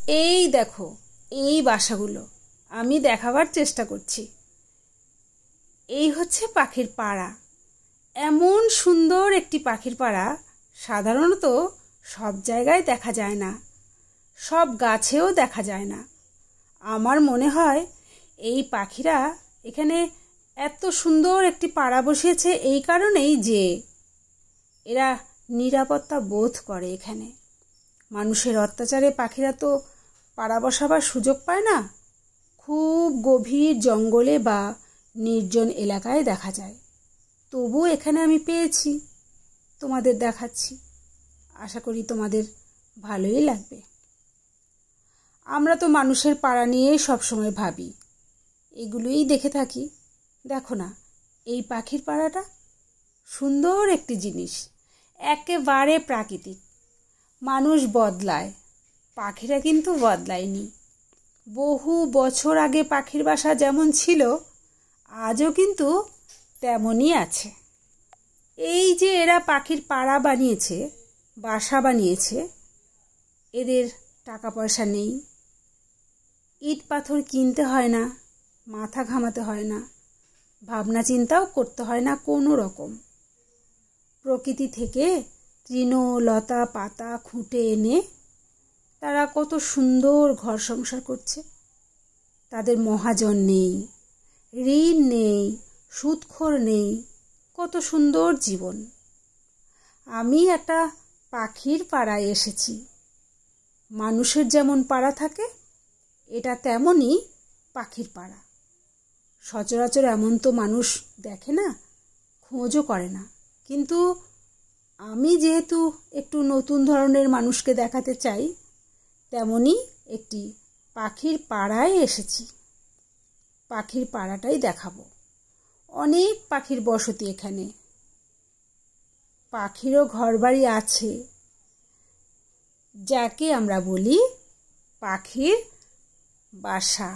এই দেখো, এই বাসাগুলো আমি দেখাবার চেষ্টা করছি। এই হচ্ছে পাখির পাড়া। এমন সুন্দর একটি পাখির পাড়া সাধারণত সব জায়গায় দেখা যায় না, সব গাছেও দেখা যায় না। আমার মনে হয় এই পাখিরা এখানে এত সুন্দর একটি পাড়া বসিয়েছে এই কারণেই যে এরা নিরাপত্তা বোধ করে। এখানে মানুষের অত্যাচারে পাখিরা তো পাড়া বসাবার সুযোগ পায় না, খুব গভীর জঙ্গলে বা নির্জন এলাকায় দেখা যায়। তবু এখানে আমি পেয়েছি, তোমাদের দেখাচ্ছি। আশা করি তোমাদের ভালোই লাগবে। আমরা তো মানুষের পাড়া নিয়েই সবসময় ভাবি, এগুলোই দেখে থাকি। দেখো না, এই পাখির পাড়াটা সুন্দর একটি জিনিস, একেবারে প্রাকৃতিক। মানুষ বদলায়, পাখিরা কিন্তু বদলায়নি। বহু বছর আগে পাখির বাসা যেমন ছিল আজও কিন্তু তেমনই আছে। এই যে এরা পাখির পাড়া বানিয়েছে, বাসা বানিয়েছে, এদের টাকা পয়সা নেই, ইট পাথর কিনতে হয় না, মাথা ঘামাতে হয় না, ভাবনা চিন্তাও করতে হয় না কোনো রকম। প্রকৃতি থেকে তৃণ লতা পাতা খুঁটে এনে তারা কত সুন্দর ঘর সংসার করছে। তাদের মহাজন নেই, ঋণ নেই, সুদখোর নেই, কত সুন্দর জীবন। আমি একটা পাখির পাড়ায় এসেছি। মানুষের যেমন পাড়া থাকে, এটা তেমনই পাখির পাড়া। সচরাচর এমন তো মানুষ দেখে না, খোঁজও করে না, কিন্তু আমি যেহেতু একটু নতুন ধরনের মানুষকে দেখাতে চাই, তেমনই একটি পাখির পাড়ায় এসেছি। পাখির পাড়াটাই দেখাবো। অনেক পাখির বসতি এখানে, পাখিরও ঘরবাড়ি আছে, যাকে আমরা বলি পাখির বাসা।